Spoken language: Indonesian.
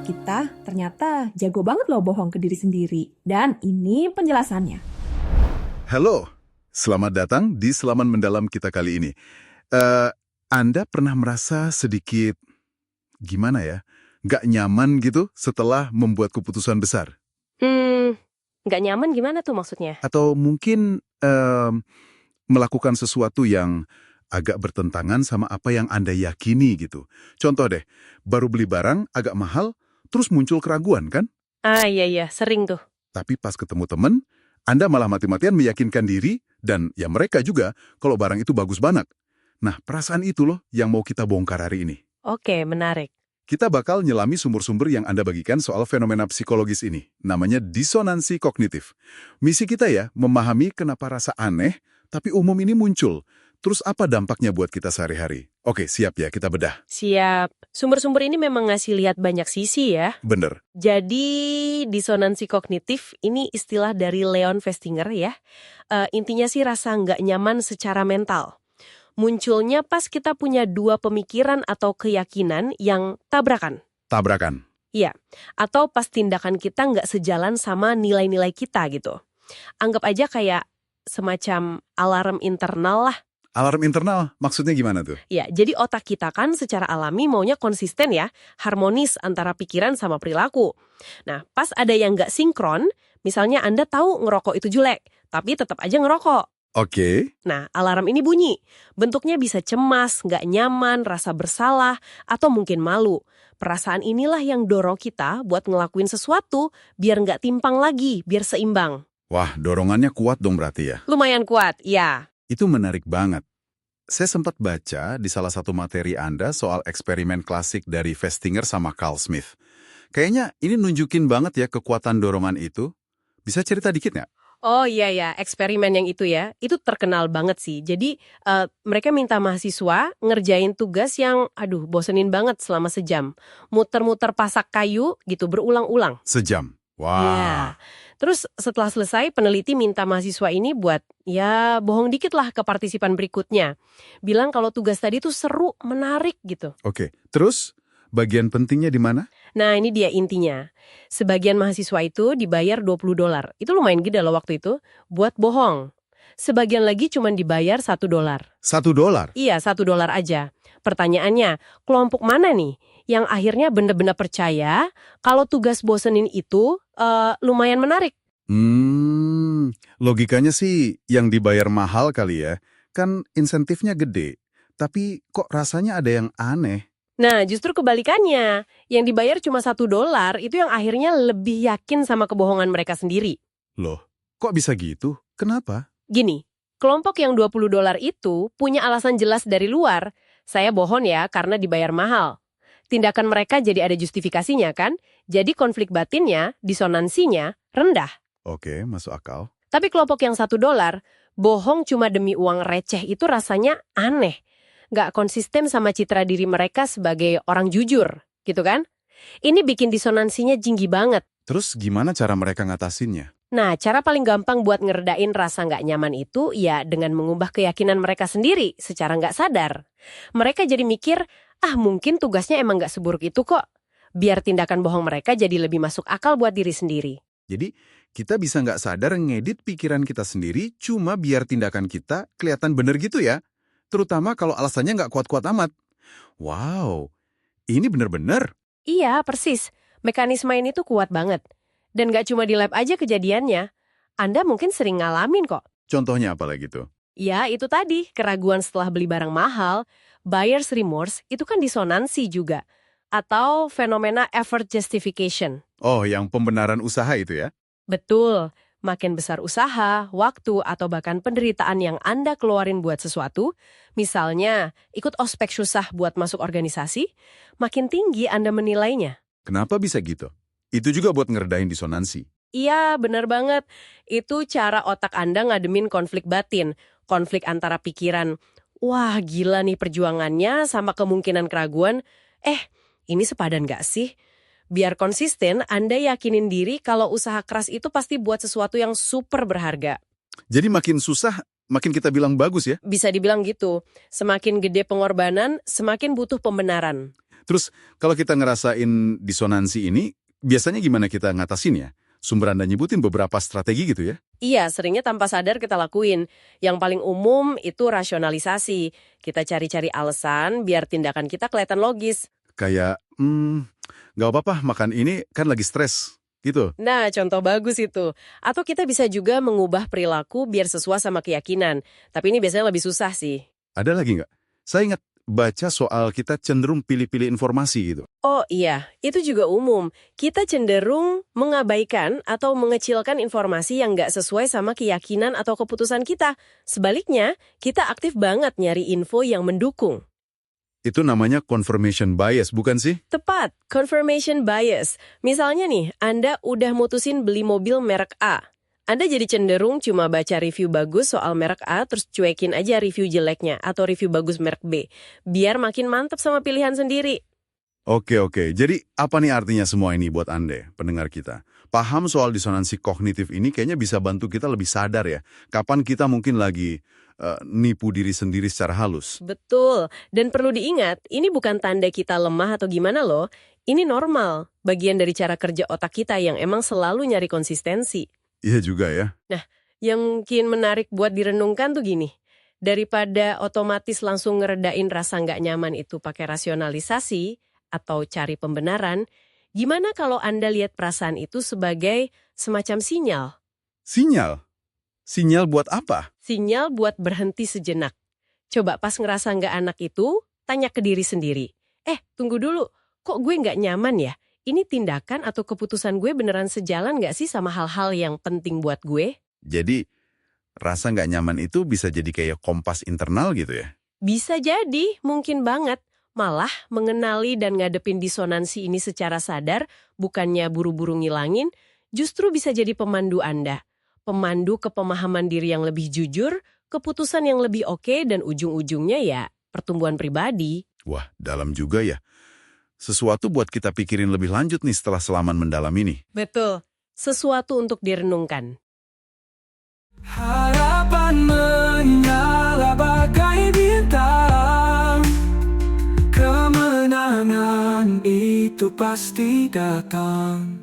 kita ternyata jago banget loh bohong ke diri sendiri. Dan ini penjelasannya. Halo, selamat datang di Selaman Mendalam kita kali ini. Anda pernah merasa sedikit, gimana ya, nggak nyaman gitu setelah membuat keputusan besar? Nggak nyaman gimana tuh maksudnya? Atau mungkin melakukan sesuatu yang agak bertentangan sama apa yang Anda yakini gitu. Contoh deh, baru beli barang agak mahal, terus muncul keraguan kan? Iya, sering tuh. Tapi pas ketemu temen, Anda malah mati-matian meyakinkan diri, dan ya mereka juga, kalau barang itu bagus banget. Nah, perasaan itu loh yang mau kita bongkar hari ini. Oke, menarik. Kita bakal nyelami sumber-sumber yang Anda bagikan soal fenomena psikologis ini. Namanya disonansi kognitif. Misi kita ya, memahami kenapa rasa aneh, tapi umum ini muncul. Terus apa dampaknya buat kita sehari-hari? Oke, siap ya, kita bedah. Siap. Sumber-sumber ini memang ngasih lihat banyak sisi ya. Bener. Jadi, disonansi kognitif ini istilah dari Leon Festinger ya. Intinya sih rasa nggak nyaman secara mental. Munculnya pas kita punya dua pemikiran atau keyakinan yang tabrakan. Tabrakan. Iya, atau pas tindakan kita nggak sejalan sama nilai-nilai kita gitu. Anggap aja kayak semacam alarm internal lah. Alarm internal, maksudnya gimana tuh? Ya, jadi otak kita kan secara alami maunya konsisten ya, harmonis antara pikiran sama perilaku. Nah, pas ada yang nggak sinkron, misalnya Anda tahu ngerokok itu jelek, tapi tetap aja ngerokok. Oke. Nah, alarm ini bunyi. Bentuknya bisa cemas, nggak nyaman, rasa bersalah, atau mungkin malu. Perasaan inilah yang dorong kita buat ngelakuin sesuatu biar nggak timpang lagi, biar seimbang. Wah, dorongannya kuat dong berarti ya? Lumayan kuat, ya. Itu menarik banget. Saya sempat baca di salah satu materi Anda soal eksperimen klasik dari Festinger sama Carl Smith. Kayaknya ini nunjukin banget ya kekuatan dorongan itu. Bisa cerita dikit nggak? Oh iya, eksperimen yang itu ya, itu terkenal banget sih. Jadi mereka minta mahasiswa ngerjain tugas yang, bosenin banget selama sejam. Muter-muter pasak kayu gitu berulang-ulang. Sejam? Wah. Ya. Terus setelah selesai, peneliti minta mahasiswa ini buat, ya bohong dikit lah ke partisipan berikutnya. Bilang kalau tugas tadi tuh seru, menarik gitu. Oke, terus bagian pentingnya di mana? Nah ini dia intinya. Sebagian mahasiswa itu dibayar $20. Itu lumayan gede loh waktu itu, buat bohong. Sebagian lagi cuma dibayar $1. $1? Iya, $1 aja. Pertanyaannya, kelompok mana nih yang akhirnya benar-benar percaya kalau tugas bosenin itu lumayan menarik? Logikanya sih yang dibayar mahal kali ya. Kan insentifnya gede. Tapi kok rasanya ada yang aneh? Nah, justru kebalikannya. Yang dibayar cuma $1 itu yang akhirnya lebih yakin sama kebohongan mereka sendiri. Loh, kok bisa gitu? Kenapa? Gini, kelompok yang $20 itu punya alasan jelas dari luar. Saya bohong ya karena dibayar mahal. Tindakan mereka jadi ada justifikasinya kan? Jadi konflik batinnya, disonansinya, rendah. Oke, masuk akal. Tapi kelompok yang $1, bohong cuma demi uang receh itu rasanya aneh. Nggak konsisten sama citra diri mereka sebagai orang jujur, gitu kan? Ini bikin disonansinya tinggi banget. Terus gimana cara mereka ngatasinnya? Nah, cara paling gampang buat ngeredain rasa nggak nyaman itu ya dengan mengubah keyakinan mereka sendiri secara nggak sadar. Mereka jadi mikir, mungkin tugasnya emang nggak seburuk itu kok. Biar tindakan bohong mereka jadi lebih masuk akal buat diri sendiri. Jadi, kita bisa nggak sadar ngedit pikiran kita sendiri cuma biar tindakan kita kelihatan bener gitu ya? Terutama kalau alasannya nggak kuat-kuat amat. Wow, ini bener-bener. Iya, persis. Mekanisme ini tuh kuat banget. Dan nggak cuma di lab aja kejadiannya. Anda mungkin sering ngalamin kok. Contohnya apa lagi tuh? Ya, itu tadi, keraguan setelah beli barang mahal, buyer's remorse, itu kan disonansi juga. Atau fenomena effort justification. Oh, yang pembenaran usaha itu ya? Betul. Makin besar usaha, waktu, atau bahkan penderitaan yang Anda keluarin buat sesuatu, misalnya ikut ospek susah buat masuk organisasi, makin tinggi Anda menilainya. Kenapa bisa gitu? Itu juga buat ngeredain disonansi. Iya, benar banget. Itu cara otak Anda ngademin konflik batin, konflik antara pikiran, wah gila nih perjuangannya sama kemungkinan keraguan, ini sepadan nggak sih? Biar konsisten, Anda yakinin diri kalau usaha keras itu pasti buat sesuatu yang super berharga. Jadi makin susah, makin kita bilang bagus ya? Bisa dibilang gitu. Semakin gede pengorbanan, semakin butuh pembenaran. Terus kalau kita ngerasain disonansi ini, biasanya gimana kita ngatasinnya? Sumber Anda nyebutin beberapa strategi gitu ya? Iya, seringnya tanpa sadar kita lakuin. Yang paling umum itu rasionalisasi. Kita cari-cari alasan biar tindakan kita kelihatan logis. Kayak, nggak apa-apa makan ini kan lagi stres, gitu. Nah, contoh bagus itu. Atau kita bisa juga mengubah perilaku biar sesuai sama keyakinan. Tapi ini biasanya lebih susah sih. Ada lagi nggak? Saya ingat baca soal kita cenderung pilih-pilih informasi gitu. Oh iya, itu juga umum. Kita cenderung mengabaikan atau mengecilkan informasi yang nggak sesuai sama keyakinan atau keputusan kita. Sebaliknya, kita aktif banget nyari info yang mendukung. Itu namanya confirmation bias, bukan sih? Tepat, confirmation bias. Misalnya nih, Anda udah mutusin beli mobil merek A. Anda jadi cenderung cuma baca review bagus soal merek A, terus cuekin aja review jeleknya atau review bagus merek B. Biar makin mantap sama pilihan sendiri. Oke. Jadi apa nih artinya semua ini buat Anda, pendengar kita? Paham soal disonansi kognitif ini kayaknya bisa bantu kita lebih sadar ya. Kapan kita mungkin lagi nipu diri sendiri secara halus. Betul, dan perlu diingat, ini bukan tanda kita lemah atau gimana loh. Ini normal, bagian dari cara kerja otak kita yang emang selalu nyari konsistensi. Iya juga ya. Yang mungkin menarik buat direnungkan tuh gini, daripada otomatis langsung ngeredain rasa nggak nyaman itu pakai rasionalisasi atau cari pembenaran, gimana kalau Anda lihat perasaan itu sebagai semacam sinyal? Sinyal? Sinyal buat apa? Sinyal buat berhenti sejenak. Coba pas ngerasa nggak enak itu, tanya ke diri sendiri. Tunggu dulu, kok gue nggak nyaman ya? Ini tindakan atau keputusan gue beneran sejalan nggak sih sama hal-hal yang penting buat gue? Jadi, rasa nggak nyaman itu bisa jadi kayak kompas internal gitu ya? Bisa jadi, mungkin banget. Malah mengenali dan ngadepin disonansi ini secara sadar, bukannya buru-buru ngilangin, justru bisa jadi pemandu Anda. Pemandu ke pemahaman diri yang lebih jujur, keputusan yang lebih oke, dan ujung-ujungnya ya pertumbuhan pribadi. Wah, dalam juga ya. Sesuatu buat kita pikirin lebih lanjut nih setelah selaman mendalam ini. Betul, sesuatu untuk direnungkan. Harapan menyala bagai bintang, kemenangan itu pasti datang.